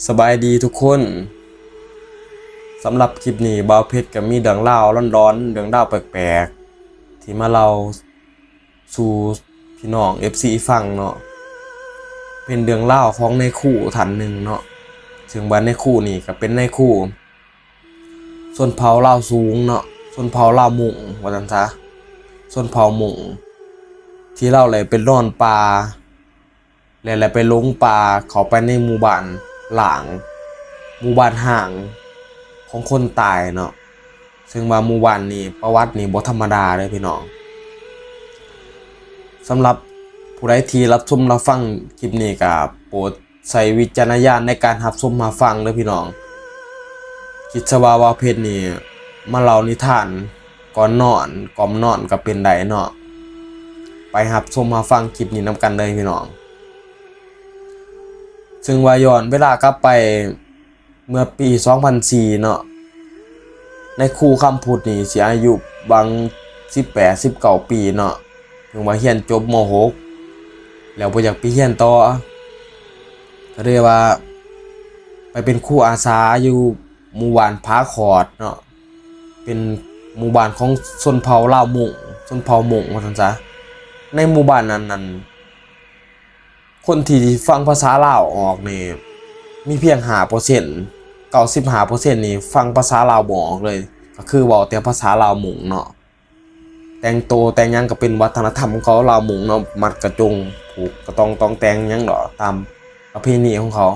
สบายดีทุกคนสำหรับคลิปนี้บ่าวเพชรก็มีเรื่องเล่าร้อนๆเรื่องเล่าแปลกๆที่มาเล่าสู่พี่น้อง FC ฟังเนาะเป็นเรื่องเล่าของในคู่ท่านหนึ่งเนาะซึ่งว่าในคู่นี่ก็เป็นในคู่ชนเผ่าลาวสูงเนาะชนเผ่าลาวมุงว่าซั่นซะชนเผ่ามุงที่เราเลยเป็นนอนป่าแล้วไปหลงป่าเข้าไปในหมู่บ้านหลางหมู่บ้านห่างของคนตายเนาะซึ่งว่าหมู่บ้านนี้ประวัตินี่บ่ธรรมดาเลยพี่น้องสำหรับผู้ใดที่รับชมรับฟังคลิปนี้ก็โปรดใช้วิจารณญาณในการรับชมรับฟังเด้อพี่น้องคิดซะว่าเพชรนี่มาเล่านิทานก่อนนอนก่อมนอนก็เป็นได้เนาะไปรับชมรับฟังคลิปนี้นำกันเลยพี่น้องซึ่งว่าย้อนเวลากลับไปเมื่อปี 2004 เนาะในครูคำพูดนี่สิอายุบาง18 19 ปีเนาะเพิ่งมาเรียนจบม.6 แล้วบ่อยากไปเรียนต่อก็เลยว่าไปเป็นครูอาสาอยู่หมู่บ้านผาขอดเนาะเป็นหมู่บ้านของชนเผ่าลาวมุงชนเผ่ามุงว่าซั่นซะในหมู่บ้านนั้นคนที่ฟังภาษาลาวออกนี่มีเพียง 5% 95% นี่ฟังภาษาลาวบ่ออกเลยก็คือเว้าแต่ภาษาลาวมุงเนาะแต่งโตแต่งหยังก็เป็นวัฒนธรรมของเขาลาวมุงเนาะมัดกระจงผูกกระตองตองแต่งหยังดอกตามประเพณีของเขา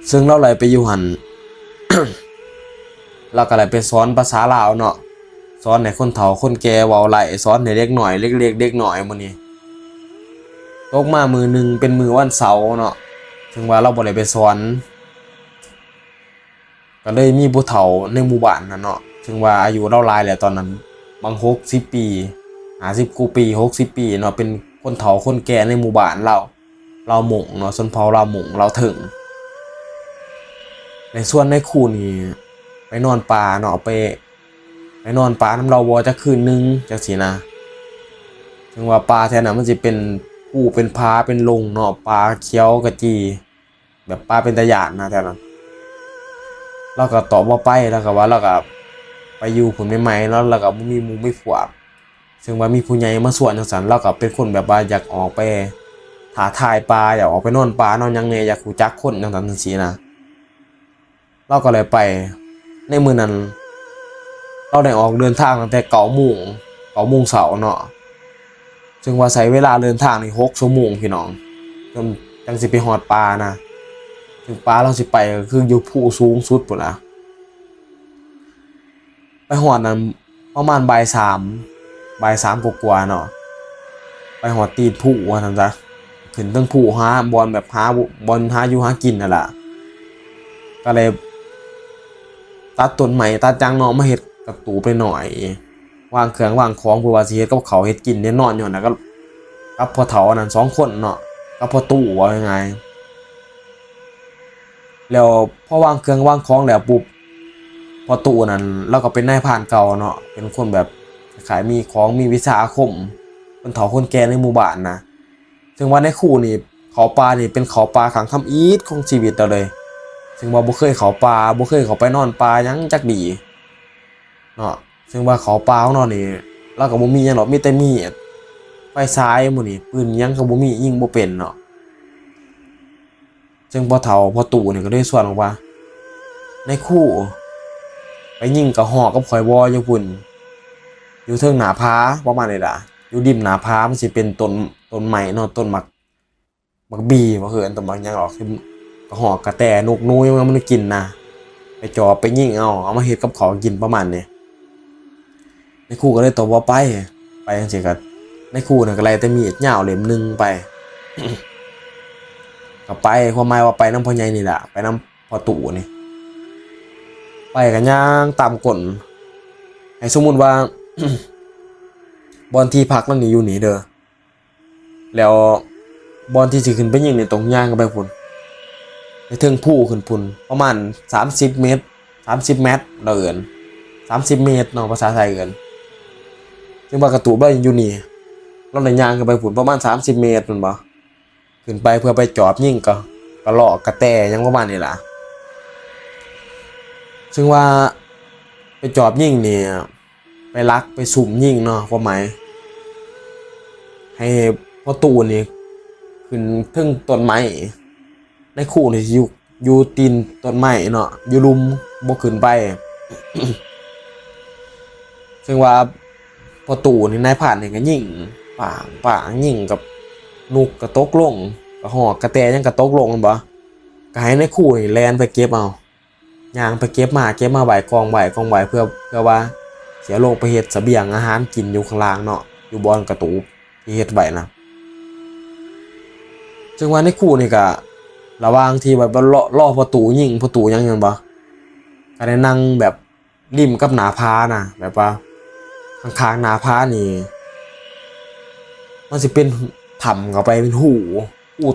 ซึ่งเราเลยไปอยู่หั่น เราก็เลยไปสอนภาษาลาวเนาะสอนให้คนเฒ่าคนแก่เว้าไล่สอนให้เด็กน้อยเล็กๆเด็กน้อยมื้อนี้ตกมามื้อนึงเป็นมื้อวันเสาร์เนาะซึ่งว่าเราบ่ได้ไปสอนก็เลยมีผู้เฒ่าในหมู่บ้านนั่นเนาะซึ่งว่าอายุเราหลายแล้วตอนนั้นบาง60 ปี50กว่าปี60 ปีเนาะเป็นคนเฒ่าคนแก่ในหมู่บ้านเราหม่งเนาะชนเผ่าเราหม่งเราถึงในส่วนในคู่นี้ไปนอนป่าเนาะไปนอนป่านำเราบ่จักคืนนึงจังซี่นะถึงว่าป่าแถวนั้นมันสิเป็นผู้เป็นผาเป็นลงเนาะป่าเขียวกะจีแบบป่าเป็นตาย้านนะแถวนั้นเราก็ตอบบ่ไปแล้วก็ว่าเราก็ไปอยู่พุ่นใหม่ๆแล้วเราก็บ่มีหมู่มีพวกซึ่งว่ามีผู้ใหญ่มาสวนจังซั่นเราก็เป็นคนแบบว่าอยากออกไปท้าทายป่าอยากออกไปนอนป่านอนหยังแหน่อยากรู้จักคนจังซั่นจังซี่นะเราก็เลยไปในมื้อนั้นเราได้ออกเดินทางตั้งแต่9 โมงเช้าเนาะซึ่งว่าใช้เวลาเดินทางนี่6 ชั่วโมงพี่น้องจังสิไปฮอดป่านะถึงป่าเราสิไปก็คืออยู่ภูสูงสุดพุ่นน่ะไปฮอดนั้นประมาณบ่ายสามกว่าๆเนาะไปฮอดตีนภูว่าซั่นซะขึ้นเทิงภูหาบ่อนแบบหาบ่อนหาอยู่หากินนั่นล่ะก็เลยตัดต้นไม้ตัดจังเนาะมาเฮ็ดกระตูไปหน่อยวางเครื่องวางของเพื่อว่าสิเฮ็ดกับข้าวเฮ็ดกินแน่นอนอยู่น่ะก็กับพ่อเฒ่านั่น2 คนเนาะกับพ่อตู่ว่ายังไงแล้วพอวางเครื่องวางของแล้วปุ๊บพ่อตู่นั่นเราก็เป็นนายพรานเก่าเนาะเป็นคนแบบขายมีของมีวิชาอาคมคนเฒ่าคนแก่ในหมู่บ้านนะซึ่งว่าในคู่นี่เขาป่านี่เป็นเขาป่าขังทำอีทของชีวิตเราเลยซึ่งว่าบ่เคยเขาป่าบ่เคยเขาไปนอนป่าหยังจักดีเนาะซึ่งว่าเขาป่าของเรานี่เราก็บ่มีหยังหรอกมีแต่มีดไฟฉายหมู่นี่ปืนหยังก็บ่มียิงบ่เป็นเนาะซึ่งพ่อเฒ่าพ่อตู่นี่ก็ได้สอนบอกว่าในคู่ไปยิงกระหอกกับข่อยบ่อยู่พุ่นอยู่เทิงหน้าผาประมาณนี้ล่ะอยู่ริมหน้าผามันสิเป็นต้นไม้เนาะต้นมักบีบ่คืออันต้นมักหยังหรอกคือกระหอกกระแตนกนูยังมันกินนะไปจ่อไปยิงเอามาเฮ็ดกับข้าวกินประมาณนี้ในคู่ก็เลยตอบว่าไปจังซี่ก็ในคู่น่ะก็ไล่แต่มีดยาวเล่มนึงไป ก็ไปความหมายว่าไปนำพ่อใหญ่นี่ล่ะไปนำพ่อตู่นี่ไปก็ย่างตามกลให้สมมุติว่า บอนที่พักมันนี่อยู่นี่เด้อแล้วบอนที่สิขึ้นไปยิงนี่ตรงย่างกันไปพุ่นไปถึงภูขึ้นพุ่นประมาณ30 เมตร30 เมตรเราเอิ้น30 เมตรเนาะภาษาไทยเอิ้นซึ่งว่ากระตูบ่อยู่นี่เราได้ย่างกันไปพุ่นประมาณ30 เมตรพุ่นบ่ขึ้นไปเพื่อไปจอบยิงก็ กระเลาะกระแตยังประมาณนี้ล่ะซึ่งว่าไปจอบยิงเนี่ยไปลักไปสุ่มยิงเนาะความหมายให้พ่อตู่นี่ขึ้นถึงต้นไม้ในคู่นี่อยู่ตีนต้นไม้เนาะอยู่ลุมบ่ขึ้นไป ซึ่งว่าพอตู่นี่นายผ่านนี่ก็ยิงป่างยิงกับนุกกระตกลงกระหอกกระแตยังกระตกลงมันบ่ก็ให้ในคู่นี่แลนไปเก็บเอาย่างไปเก็บมาไว้กองไว้เพื่อว่าเสียลงไปเฮ็ดเสบียงอาหารกินอยู่ข้างล่างเนาะอยู่บอนกระตูที่เฮ็ดไว้นะซึ่งว่าในคู่นี่ก็ระหว่างที่แบบล่อประตูยิงประตูยังบ่ก็ได้นั่งแบบริมกับหน้าผานะแบบว่าข้างๆหน้าผานี่มันสิเป็นถ้ำเข้าไปเป็นหู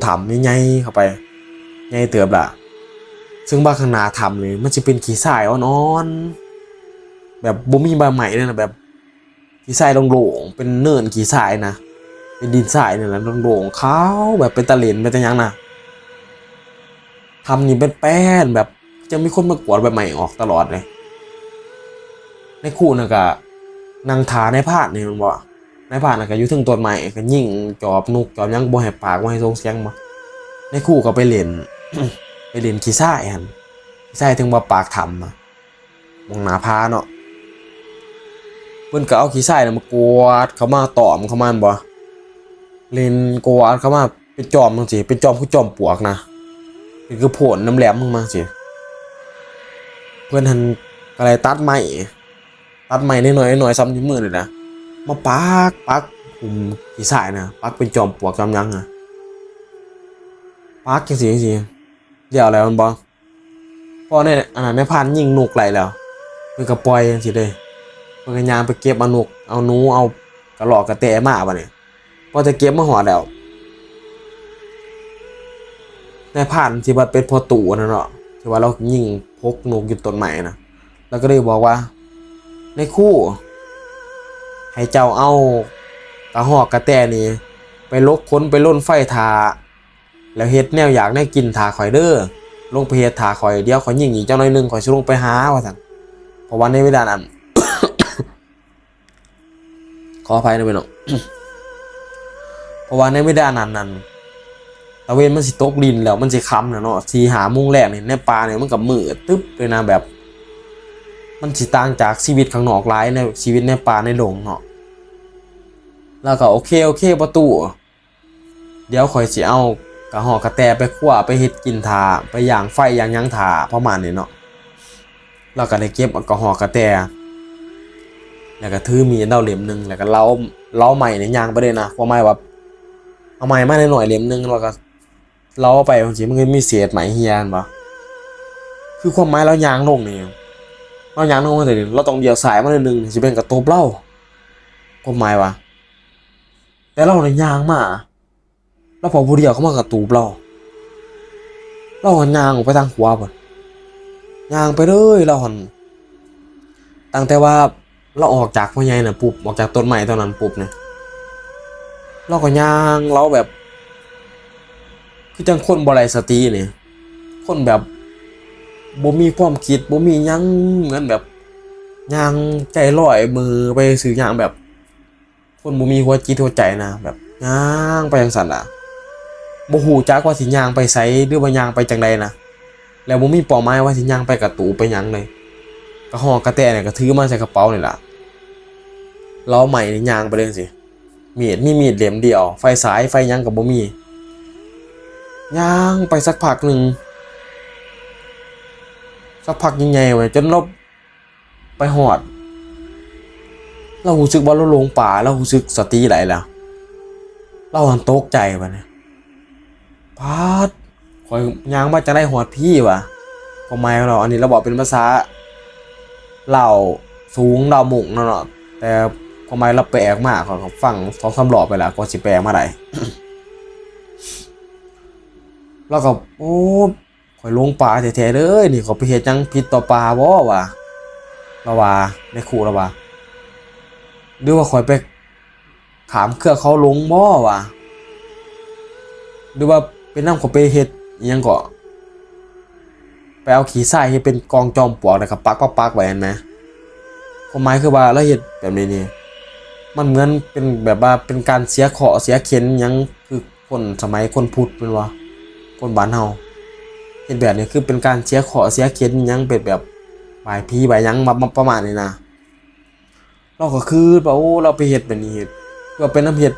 ถ้ำใหญ่ๆเข้าไปใหญ่เติบล่ะซึ่งว่าข้างหน้าถ้ำนี่มันสิเป็นขี้ทรายอ่อนๆแบบบ่มีใบไม้เลยนะแบบขี้ทรายโล่งๆเป็นเนินขี้ทรายนะเป็นดินทรายนี่แหละโล่งๆขาวแบบเป็นตะเหลนเป็นตะหยังนะทำนี่เป็นแป้นแบบจะมีคนมากวาดใบไม้ออกตลอดเลยในคู่น่ะก็นางทาในพาดนี่มันบ่ในพาดน่ะก็อยู่ถึงต้นไม้ก็ยิงจอบนกจอบหยังบ่ให้ปากบ่ให้ส่งเสียงบ่ในคู่ก็ไปเล่น ไปเล่นขี้ทรายหั่นขี้ทรายถึงว่าปากถ้ำอะมองหน้าผาเนาะเพิ่นก็เอาขี้ทรายน่ะมากวาดเข้ามาตอมเข้ามาบ่เล่นกวาดเข้ามาเป็นจอมจังซี่เป็นจอมคือจอมปลวกนะคือโผล่น้ำแหลมลงมาสิเพิ่นหั่นก็เลยตัดไม้นิดหน่อยซ้ำที่มือเลยนะมาปักหุ่มขี้ทรายนะปักเป็นจอมปลวกจอมหยังอ่ะปักจังซี่เดี๋ยวแล้วมันบ่พอในอันนั้นในพันยิงนกไหลแล้วเพิ่นก็ปล่อยจังซี่เด้เพิ่นก็ย่างไปเก็บเอานกเอาหนูเอากระรอกกระแตมาบัดนี้พอจะเก็บมาฮอดแล้วในพันที่ว่าเป็นพ่อตู่นั่นเนาะที่ว่าเรายิงพกนกอยู่ต้นไม้นะแล้วก็เลยบอกว่าในคู่ให้เจ้าเอากระหอกกระแตนี่ไปลกค้นไปล่นไฟทาแล้วเฮ็ดแนวอยากได้กินทาข่อยเด้อลงไปเฮ็ดทาข่อยเดี๋ยวข่อยยิงอีกเจ้าหน่อยนึงข่อยสิลงไปหาว่าซั่นเพราะว่าในเวลานั้น ขออภัยนะพี่น้อง เพราะว่าในเวลานั้นตะเวนมันสิตกดินแล้วมันสิค่ำแล้วเนาะ4-5 โมงแรกนี่ในป่าเนี่ยมันก็มืดตึ๊บเลยนะแบบมันสิต่างจากชีวิตข้างนอกหลายในชีวิตในป่าในดงเนาะแล้วก็โอเคประตูเดี๋ยวข่อยสิเอากระหอกกระแตไปคั่วไปเฮ็ดกินทาไปย่างไฟย่างหยังทาประมาณนี้เนาะแล้วก็ได้เก็บกระหอกกระแตแล้วก็ถือมีดเล่าเล่มนึงแล้วก็เล้าใหม่เนี่ยย่างไปเลยนะเพราะไม่ว่าเอาใหม่มาหน่อยเล่มนึงแล้วก็เล้าไปบางทีมันก็มีเศษไหมเฮียนบ่คือความหมายเราย่างลงนี่เราย่างลงมาแต่เราต้องเดี่ยวสายมาหน่อยนึงสิเป็นกระตบเล่าความหมายว่าแต่เราเนี่ยย่างมาแล้วพอผู้เดียวเขามากระตูบเราหันยางออกไปทางขวาบ่ยางไปเลยเราหันตั้งแต่ว่าเราออกจากพ่อใหญ่น่ะปุ๊บออกจากต้นไม้ตอนนั้นปุ๊บเนี่ยเราก็ยางเราแบบคือจังคนบ่ไร้สตินี่คนแบบบ่มีความคิดบ่มีหยังเหมือนแบบยางใจลอยมือไปสื่อยางแบบคนบ่มีหัวจิตหัวใจนะแบบยางไปจังซั่นล่ะบ่ฮู้จักว่าสิย่างไปไสหรือว่าย่างไปจังใดนะแล้วบ่มีเป้าหมายว่าสิย่างไปกระตูไปหยังเลยกระหอกกระแตเนี่ยก็ถือมาใส่กระเป๋านี่ล่ะเราใหม่นี่ย่างไปเลยสิมีมีดเหลี่ยมเดียวไฟสายไฟหยังก็บ่มีย่างไปสักพักนึงสักพักใหญ่ๆไว้จนเราไปฮอดเรารู้สึกว่าเราลงป่าเรารู้สึกสติไหลแล้วเราหันตกใจบัดนี้พาดข่อยย่างมาจะได้หอดพี่วะความหมายของเราอันนี้เราบอกเป็นภาษาลาวสูงลาวมุงเนาะแต่ความหมายเราแปลกมากของฟัง2-3 รอบไปแล้วก็สิแปลมาได้ แล้วก็โอ้ข่อยลงป่าแท้ๆเลยนี่เขาไปเฮ็ดจังผิดต่อป่าบ่วะเราว่าในคู่เราว่าหรือว่าข่อยไปขามเครือเขาลงบ่วะหรือว่าเป็นนำเขาไปเฮ็ด อิหยังก็ไปเอาขี้ทรายที่เป็นกองจอมปลวกแล้วก็ปักไว้เห็นไหมความหมายคือว่าเราเฮ็ดแบบนี้นี่มันเหมือนเป็นแบบว่าเป็นการเสียเคราะห์เสียเข็ญหยังคือคนสมัยคนพุทธแม่นบ่คนบ้านเฮาเฮ็ดแบบนี้คือเป็นการเสียเคราะห์เสียเข็ญหยังเป็นแบบบายผีบายหยังมาประมาณนี้นะเราก็คือว่าโอ้เราไปเฮ็ดแบบนี้เพื่อเป็นน้ำเฮ็ด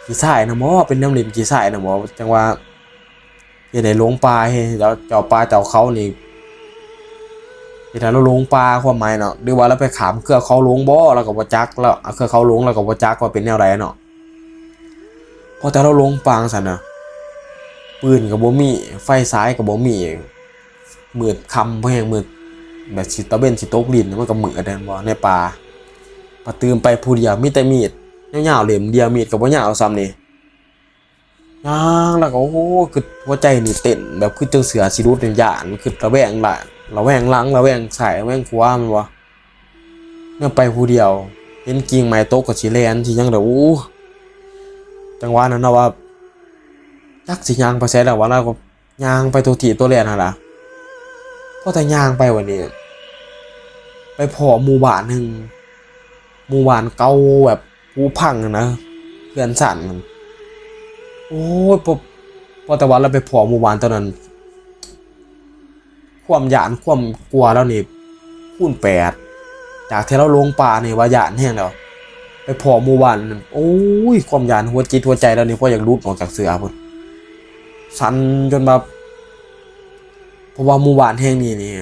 ขี้ทรายนะหมอเป็นน้ำลิ่มขี้ทรายนะหมอจังว่าเฮ็ดให้หลงป่าให้เจ้าป่าเจ้าเขานี่เฮ็ดให้เราหลงป่าความหมายเนาะหรือว่าเราไปขามเครือเขาหลงบ่เราก็บ่จักแล้วเครือเขาหลงเราก็บ่จักว่าเป็นแนวใดเนาะพอแต่เราหลงป่าซั่นน่ะปืนก็บ่มีไฟฉายก็บ่มีมืดค่ำบ่แฮงมืดแบบสิตะเว้นสิตกดินมันก็มืดแม่นบ่ในป่าพอตื่นไปผู้เดียวมีแต่มีดยาวๆเล่มเดียวมีดก็บ่ยาวซ้ำนี่ย่างแล้วก็โอ้โหคือหัวใจนี่เต้นแบบคือจังเสือสิรุดในย่านคือระแวงหลังระแวงหลังระแวงซ้ายระแวงขวามันวะเนี่ยไปผู้เดียวเห็นกิ่งไม้ตกก็สิแล่นสิยังเด้อโอ้จังหวะนั้นนะว่าจักสิย่างไปไสแล้วว่าแล้วก็ย่างไปตัวที่ตัวแล่นหั่นล่ะพอแต่ย่างไปวันนี้ไปพ้อหมู่บ้านหนึงหมู่บ้านเก่าแบบผุพังนะเพื่อนสั่นโอ้ยพอแต่ว่าเราไปพ้อหมู่บ้านตอนนั้นความหยานความกลัวแล้วนี่คูณ8จากที่เราลงป่านี่ว่าหยานแฮงแล้วไปพ้อหมู่บ้านโอ้ยความหยานหัวจิตหัวใจแล้วนี่พออยากหลุดออกจากเสือพุ่นสั่นจนแบบเพราะว่าหมู่บ้านแห่งนี้นี่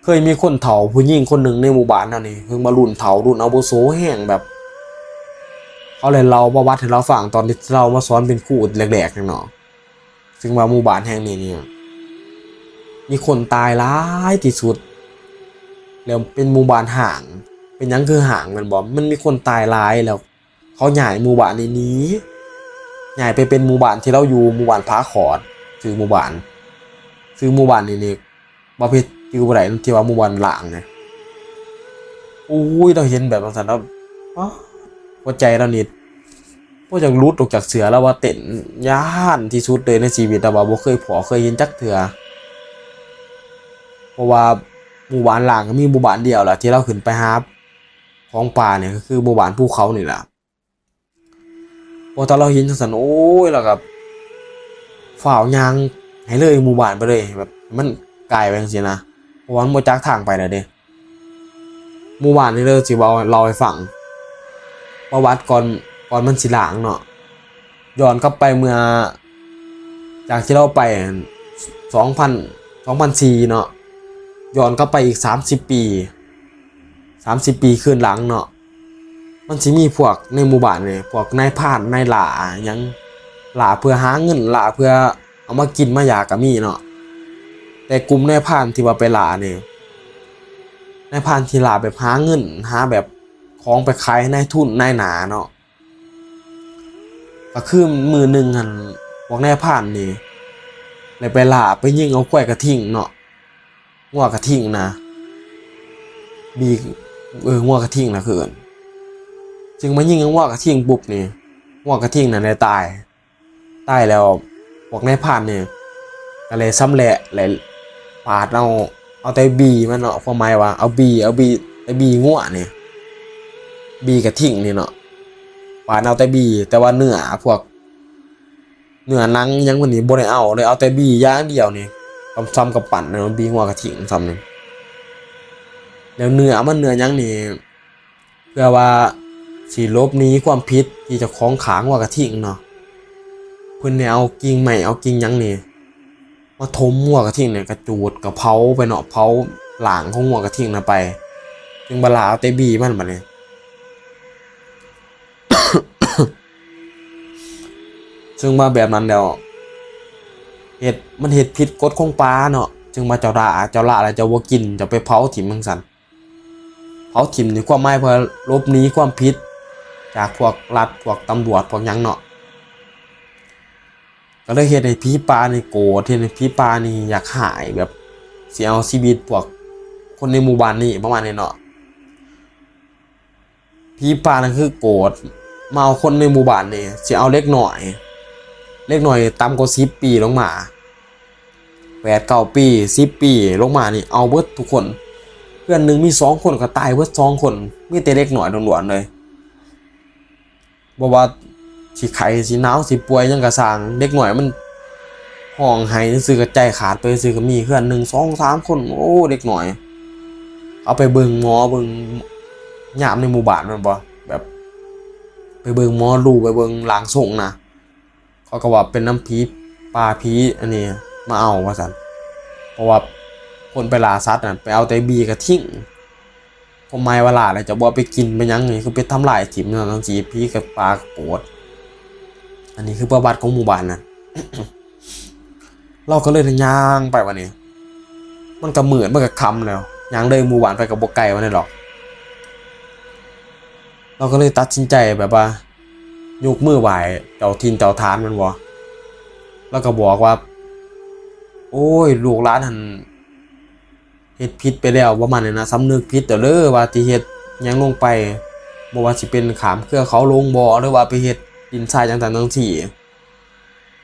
เคยมีคนเฒ่าผู้หญิงคนหนึ่งในหมู่บ้านนั่นนี่เพิ่งมารุ่นเฒ่ารุ่นอาวุโสแห่งแบบเขาเลยเล่าประวัติให้เราฟังตอนที่เรามาสอนเป็นครูแรกๆนั่นเนาะซึ่งว่าหมู่บ้านแห่งนี้เนี่ยมีคนตายหลายที่สุดแล้วเป็นหมู่บ้านห่างเป็นหยังคือห่างมันบ่มันมีคนตายหลายแล้วเขาย้ายหมู่บ้านนี้ย้ายไปเป็นหมู่บ้านที่เราอยู่หมู่บ้านผาขอดชื่อหมู่บ้านนี่บ่เพชรชื่อบ่ได้ที่ว่าหมู่บ้านหลางไงโอ้ยเราเห็นแบบนั้นแล้วอ๋อหัวใจเรานี่บ่อยากหลุดออกจากเสือแล้วว่าเต้นย้านที่สุดเลยในชีวิตแต่ว่าบ่เคยพอเคยเห็นจักเทื่อเพราะว่าหมู่บ้านหลางก็มีหมู่บ้านเดียวแหละที่เราขึ้นไปหาของป่าเนี่ยก็คือหมู่บ้านภูเขานี่แหละพอตอนเราเห็นจังซั่นโอ้ยแล้วก็ฝ่าวยางให้เลยหมู่บ้านไปเลยแบบมันไกลไปจังซี่นะเพราะว่ามันบ่จักทางไปแล้วเด้หมู่บ้านนี่เลยสิเว้าเล่าให้ฟังประวัติก่อนมันสิล้างเนาะย้อนกลับไปเมื่อจากที่เราไป2000 2004เนาะย้อนกลับไปอีก30 ปีขึ้นหลังเนาะมันสิมีพวกในหมู่บ้านนี่พวกนายพรานนายหล่าหยังหล่าเพื่อหาเงินหล่าเพื่อเอามากินมาอยากก็มีเนาะแต่กลุ่มนายพรานที่ว่าไปหล่านี่นายพรานที่หล่าแบบหาเงินหาแบบของไปขายให้นายทุนนายหนาเนาะก็คือมือหนึ่งหั่นพวกนายพรานนี่เลยไปหล่าไปยิงเอากล้วยกระทิ่งเนาะงัวกระทิ่งนะบีงัวกระทิ่งนะคือจึงมายิงงัวกระทิ่งปุ๊บนี่งัวกระทิ่งน่ะได้ตายแล้วพวกนายพรานนี่ก็เลยซ้ำแหละเลยปาดเอาแต่บีมันเนาะความหมายว่าเอาบีไอ้บีงัวนี่บีกระทิ่งนี่เนาะปาดเอาแต่บีแต่ว่าเนื้อพวกเนื้อหนังยังวันนี้บ่ได้เอาเลยเอาแต่บีอย่างเดียวนี่ซ้ำกับปั่นเนาะบีงัวกระทิ่งซ้ำนี่แล้วเนื้อมันเนื้อยังนี่เพื่อว่าสิลบหนีความผิดที่เจ้าของขางว่ากระทิ่งเนาะเพิ่นเนี่ยเอากิ่งไม้เอากิ่งยังนี่มาถมหัวกระทิ่งเนี่ยกระจูดกระเผาไปเนาะเผาหลางของหัวกระทิ่งน่ะไปจึงบลาเอาแต่บีมันบัดนี้ ซึ่งมาแบบนั้นแล้วมันเฮ็ดผิดกฎของป่าเนาะจึงมาเจ้าละแล้วจะบ่กินจะไปเผาถิ่มจังซั่นเผาถิ่มนี่ความหมายเพื่อลบหนีความผิดจากพวกรัฐพวกตำรวจพวกหยังเนาะก็เลยเฮ็ดให้ผีป่านี่โกรธเฮ็ดให้ผีป่านี่อยากหายแบบสิเอาชีวิตพวกคนในหมู่บ้านนี่ประมาณนี้เนาะผีป่านั่นคือโกรธมาเอาคนในหมู่บ้านนี่สิเอาเล็กน้อย เล็กหน่อยต่ำกว่า10 ปีลงมา8-9 ปี10 ปีลงมานี่เอาเบิดทุกคนเพื่อนหนึ่งมี2 คนก็ตายเบิด2 คนมีแต่เล็กหน่อยล้วนๆเลยบ่ว่าสิไข้สิหนาวสิป่วยยังกระสร้างเด็กหน่อยมันห้องไห้ซื่อๆก็ใจขาดไปซื่อก็มีเพื่อน1 2 3 คนโอ้เด็กหน่อยเอาไปเบิ่งหมอเบิ่งยามในหมู่บ้านมันบ่แบบไปเบิ่งหมอดูไปเบิ่งร่างทรงนะเขาก็ว่าเป็นน้ำผีป่าผีอันนี้มาเอาว่าซั่นเพราะว่าคนไปล่าสัตว์น่ะไปเอาแต่บีก็ทิ้งผมหมายว่าล่าแล้วจะบ่ไปกินไปหยังนี่คือไปทำลายถิ่มนั่นจังซี่ผีกับปลาโกรธอันนี้คือประวัติของหมู่บ้านน่ะ เราก็เลยย่างไปวันนี้มันก็เหมือนมันก็คำแล้วย่างเลยหมู่บ้านไปกับบ่ไกลวันนี้หรอกเราก็เลยตัดสินใจแบบว่ายกมือไหว้เจ้าทินเจ้าทานมันบ่แล้วก็บอกว่าโอ้ยลูกหลานหั่นเฮ็ดผิดไปแล้วประมาณนี้นะสำนึกผิดเด้อว่าที่เฮ็ดหยังลงไปบ่ว่าสิเป็นขามเครือเขาลงบ่หรือว่าไปเฮ็ดดินทรายจังซั่นจังซี่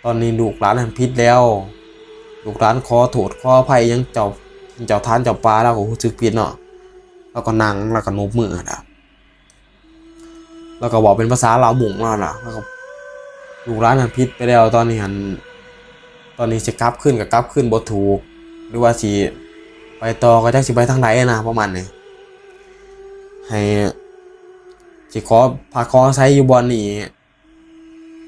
ตอนนี้ลูกหลานหั่นผิดแล้วลูกหลานขอโทษขออภัยยังเจ้าทานเจ้าป่าแล้วก็รู้สึกผิดเนาะแล้วก็นั่งแล้วก็นบมือนะแล้วก็บอกเป็นภาษาลาวหมุ่งแล้วน่ะแล้วก็ลูกหลานหั่นผิดไปแล้วตอนนี้สิกลับขึ้นก็กลับขึ้นบ่ถูกหรือว่าสิไปต่อก็จักสิไปทางไหนนะประมาณนี้ให้สิขอพาขอใช้อยู่บ่อนนี้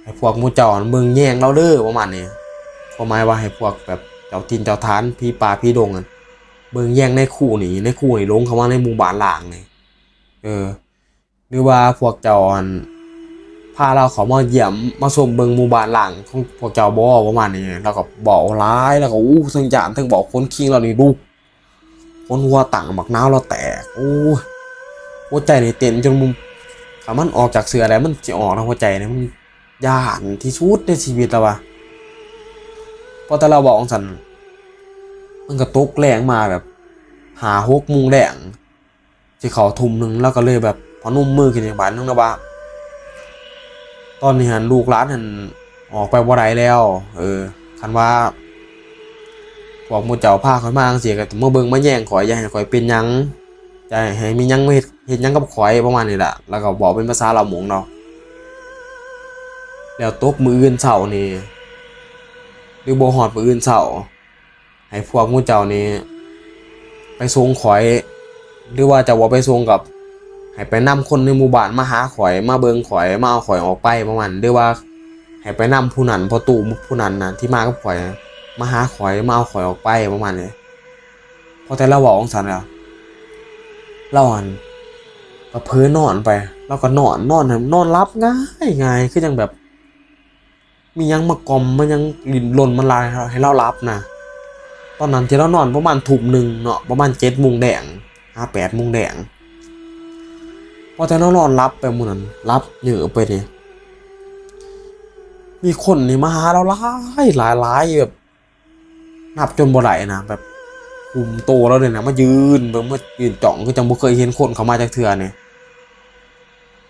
ให้พวกหมู่เจ้าเบิ่งแย่งเราเด้อประมาณนี้ความหมายว่าให้พวกแบบเจ้าทินเจ้าทานพี่ป่าพี่ดงกันเบิ่งแย่งในคู่นี่ลงเข้ามาในหมู่บ้านล่างนี่หรือว่าพวกเจ้าพาเราเขามาเยี่ยมมาชมเบิ่งหมู่บ้านล่างของพวกเจ้าบ่ประมาณนี้แล้วก็บอกร้ายแล้วก็ทั้งยานทั้งบอกคนคิงเรานี่ลูกคนหัวตั้งบักนาวเราแตกหัวใจนี่เต้นจนมุมถ้ามันออกจากเสือแล้วมันสิออกทางหัวใจนี่มันย่านที่สุดในชีวิตแล้วว่ะพอแต่เราบอกของสันมันก็ตกแรงมาแบบ5-6 โมงแรงสิเข้าทุ่มนึงแล้วก็เลยแบบพอนุ่มมือขึ้นอย่างบาดนึงนะว่าตอนนี้หันลูกหลานหันออกไปบ่ได้แล้วคันว่าพวกหมู่เจ้าพาข่อยมาจังซี่ก็มาเบิ่งมาแย่งข่อยอย่าให้ข่อยเป็นหยังจะให้มีหยังมาเฮ็ดหยังกับข่อยประมาณนี้ล่ะแล้วก็บอกเป็นภาษาลาวหมงเนาะแล้วตกมื้ออื่นเช้านี่หรือบ่ฮอดมื้ออื่นเช้าให้พวกหมู่เจ้านี่ไปส่งข่อยหรือว่าจะบ่ไปส่งกับให้ไปนำคนในหมู่บ้านมาหาข่อยมาเบิ่งข่อยมาเอาข่อยออกไปประมาณหรือว่าให้ไปนำผู้นั้นพอตู่ผู้นั้นน่ะที่มากับข่อยมาหาข่อยมาเอาข่อยออกไปประมาณนี้พอแต่เราบอกของสันแล้วเราก็เพ้อนอนไปเราก็นอนรับง่ายคือจังแบบมียังมากล่อมมันยังลิ้นหล่นมันลายให้เรารับนะตอนนั้นที่เรานอนประมาณทุ่มหนึ่งเนาะประมาณ7 โมงแดง8 โมงแดงพอแต่เรานอนรับไปมื้อนั้นรับเหนื่อยไปดิมีคนนี่มาหาเราหลายแบบนับจนบ่ได้นะแบบคุมโตแล้วเนี่ยนะมายืนแบบมายืนจ้องคือจังบ่เคยเห็นคนเข้ามาจากเทื่อนี่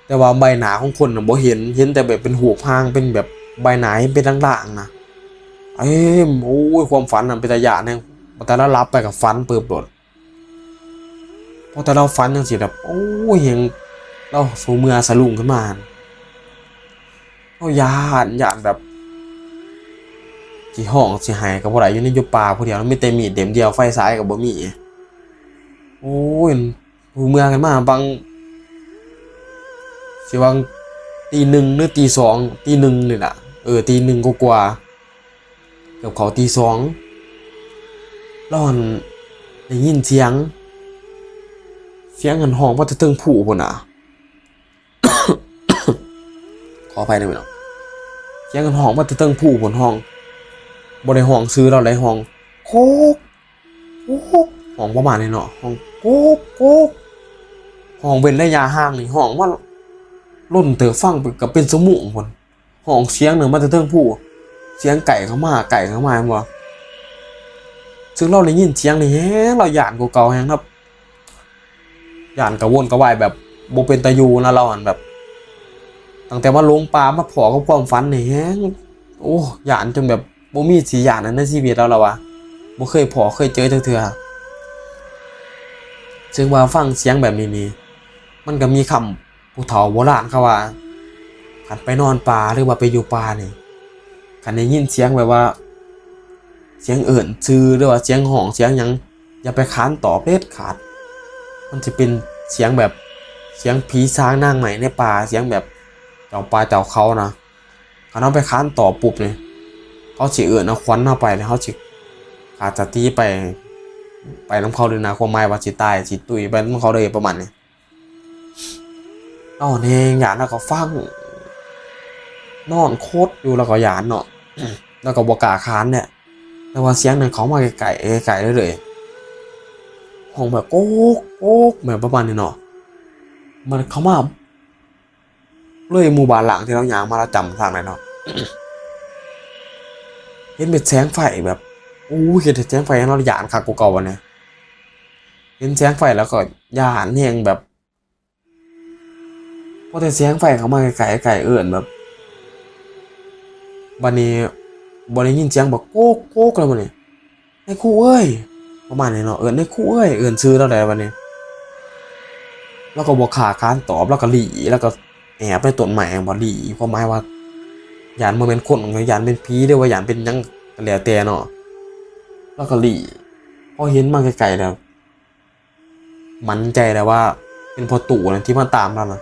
แต่ว่าใบหน้าของคนน่ะบ่เห็นแต่แบบเป็นหูพางเป็นแบบใบหน้าเป็นล่างๆนะโอ้ยความฝันน่ะเป็นตาย้านแฮงแต่เรารับไปกับฝันเปิบโดดพอแต่เราฝันจังซี่แบบโอ้ยเห็นเราสูเมื่อสะลุงขึ้นมาเราย้านแบบสิห้องสิหายก็บ่ได้อยู่ในอยู่ป่าผู้เดียวมีแต่มีดเล่มเดียวไฟฉายก็บ่มีโอ้ยหูเมื่อกันมาบางสิว่าตี 1หรือตี 2ตี 1นี่ล่ะตี 1กว่าเกือบเข้าตี 2ร้อนได้ยินเสียงหันห้องว่าจะถึงผู้พุ่นน่ะ ขออภัยด้วยเนาะเสียงหันห้องว่าจะถึงผู้พุ่นห้องบ่ได้ห้องซื้อเราได้ห้องโคกห้องประมาณนี้เนาะห้องโคกห้องเว้นระยะห่างนี่ห้องว่าล้นเต๋อฟังก็เป็นสมุงพุ่นห้องเสียงนึงมาจะถึงผู้เสียงไก่เข้ามาบ่ซึ่งเราได้ยินเสียงนี่แฮงเราย่านกว่าเก่าแฮงครับย่านกระวนกระวายแบบบ่เป็นตาอยู่นะเราแบบตั้งแต่ว่าลงป่ามาพอกับความฝันนี่แฮง โอ้หยานจนแบบบ่มีสิหยานนั้นในชีวิตเราวะบ่เคยพอเคยเจอจักเทื่อซึ่งว่าฟังเสียงแบบนี้นี่มันก็มีคำผู้เฒ่าโบราณเขาว่าคันไปนอนป่าหรือว่าไปอยู่ป่านี่คันได้ยินเสียงแบบว่าเสียงเอิ่นชื่อหรือว่าเสียงห้องเสียงหยังอย่าไปค้านตอบเด็ดขาดมันจะเป็นเสียงแบบเสียงผีสางนางไหมในป่าเสียงแบบเจ้าป่าเจ้าเขานะคันเอาไปค้านตอบปุ๊บนี่เขาสิเอิ่นเอาควันเข้าไปแล้วเขาสิขาดสติไปน้ำเขาเลยนะความหมายว่าสิตายสิตุยไปน้ำเขาเลยประมาณนี้นอนเองหยานแล้วก็ฟังนอนโคตรอยู่แล้วก็หยานเนาะ แล้วก็บกล้าค้านเนี่ยแต่ว่าเสียงนั้นเขามาไกลๆไกลๆเลยห้องแบบโก๊กโก๊กแบบประมาณนี้เนาะมันเขามาเลยหมู่บ้านหลังที่เราย่างมาเราจำทางไหนเนาะ เห็นเป็นแสงไฟแบบอู้เห็นแสงไฟเราหยานคักกูเก่าวันเนี่ยเห็นแสงไฟแล้วก็หยานแหงแบบพอแต่แสงไฟเขามาไกลๆไกลเอื่นแบบบันนี้บันนี้ยินเสียงแบบโก๊กโก๊กแล้วมันนี่ไอ้คู่เอ้ยประมาณนี้เนาะเอื่นไอ้คู่เอ้ยเอื่นซื้อแล้วอะไรวันนี้แล้วก็บอกขาค้านตอบแล้วก็หลีแล้วก็แอบในต้นไม้บ่หลีเพราะหมายว่าหยานมันเป็นคนหยานเป็นผีด้วยว่าหยานเป็นยังก็แล้วแต่เนาะแล้วก็หลีพอเห็นมาไกลๆแล้วมั่นใจแล้วว่าเป็นพอตู่นะที่มาตามเรานะ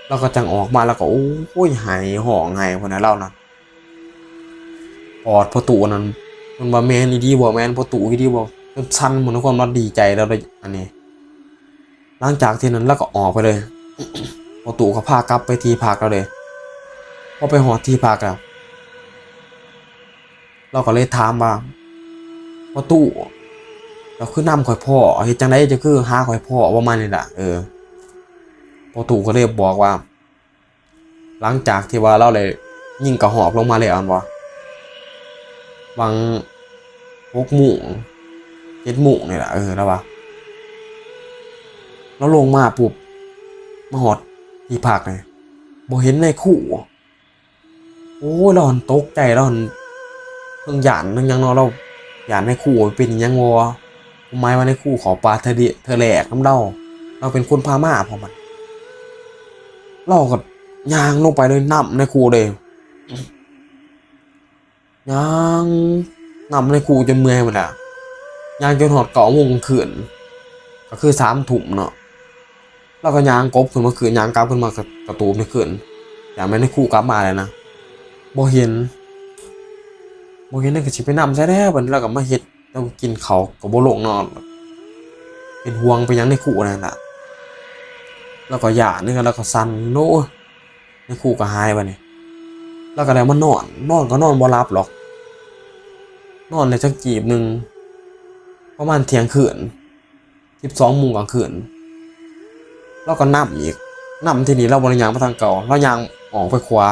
แล้วก็จังออกมาแล้วก็โอ้ยหายห่องหายคนนั้นเล่านะปอดพอตู่นั้นมันว่าแมนอีดีบ่แมนพอตู่อีดีบ่จนสั่นเหมือนความรักดีใจแล้วเลยอันนี้หลังจากที่นั้นแล้วก็ออกไปเลย พอตู่เขาพากลับไปที่พักเราเลยพอไปหอที่พักแล้วเราก็เลยถามว่าพอตู่เราคือนำข่อยพ่อเฮ็ดจังไดจะคือหาข่อยพ่อประมาณนี้ล่ะพอตู่ก็เลยบอกว่าหลังจากที่ว่าเราเลยยิงกระหอบลงมาเลยอันว่าวัง6 โมง7 โมงนี่แหละแล้วว่าเราลงมาปุ๊บมาหอดที่พักเลยบ่เห็นในคู่โอ้เราหันตกใจเราหันเพิ่งหยานเพิ่งยังเนาะเราหยานในคู่เป็นยังวะทำไมว่าในคู่ขอปลาเธอแหลกน้ำเราเป็นคนพามาพอมันเราก็ยางลงไปเลยน้ำในคู่เลยยางน้ำในคู่จนเมื่อยหมดแล้วยางจนหอด9 โมงคืนก็คือ3 ทุ่มเนาะเราก็ยางกบขึ้นมาคืนยางกลับขึ้นมากระตูมในคืนอย่างไม่ในคู่กลับมาเลยนะบ่เห็นนั่นก็สิไปนำใช่แล้วบัดนี้เราก็มาเฮ็ดเรากินเขาวก็บ่ลงนอนเป็นห่วงไปยังในคู่นั่นน่ะแล้วก็ย่านึงแล้วก็สั่นโน้ในคู่ก็หายบัดนี้แล้วก็แล้วมานอนก็นอนบ่หลับหรอกนอนได้จักจีบนึงประมาณเที่ยงคืน12 โมงกลางคืนแล้วก็นำอีกนำทีนี้เราบ่ได้ย่างไปทางเก่าเราย่างออกไปขวา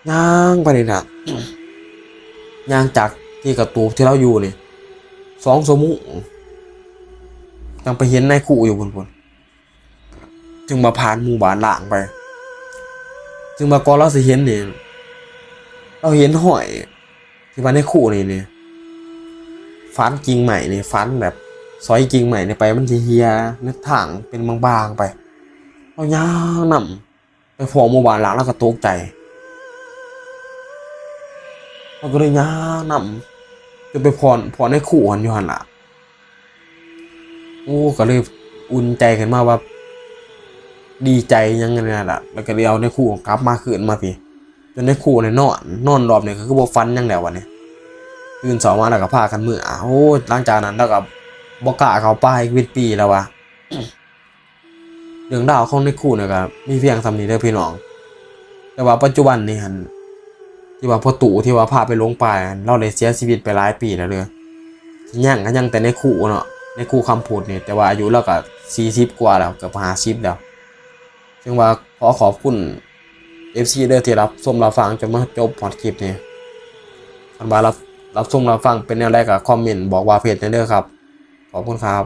ย่างไปนี่น่ะ ย่างจากที่กระตูบที่เราอยู่นี่2 ชั่วโมงยังไปเห็นนายคู่อยู่บนจึงมาผ่านหมู่บ้านหลางไปจึงมาก่อนเราสิเห็นนี่เราเห็นหอยที่ว่านายคู่นี่ฟันกิ่งใหม่นี่ฟันแบบซอยกิ่งใหม่นี่ไปมันสิเฮียนึกทางเป็นบางๆไปเราย่างนำไปพอหมู่บ้านหลางแล้วก็ตกใจเราก็เลยย่างนำจะไปพรในคู่หันอยู่หันล่ะโอ้ก็เลยอุ่นใจขึ้นมาว่าดีใจยังไงนั่นแหละแล้วก็เลยเอาในคู่กลับมาคืนมาพี่จนในคู่เนี่ยนอนรอบเนี่ยก็คือบ่ฟันยังแล้ววันนี้ตื่นสองมาแล้วก็พากันมื้อโอ้หลังจากนั้นแล้วก็บ่กล้าเข้าป่าอีกเป็นปีแล้วว่ะ เรื่องราวของในคู่เนี่ยก็มีเพียงส่ำนี้เด้อพี่น้องแต่ว่าปัจจุบันนี่หั่นที่ว่าพ่อตู่ที่ว่าพาไปลงป่าเราได้เสียชีวิตไปหลายปีแล้วเด้อยังแต่ในคู่เนาะในคู่คำพูดนี่แต่ว่าอายุเราก็40 กว่าแล้วเกือบ50แล้วซึ่งว่าขอบคุณ FC เด้อที่รับชมรับฟังจนมาจบพอดคลิปนี้คันว่ารับชมรับฟังเป็นแนวใดก็คอมเมนต์บอกว่าเพจเด้อครับขอบคุณครับ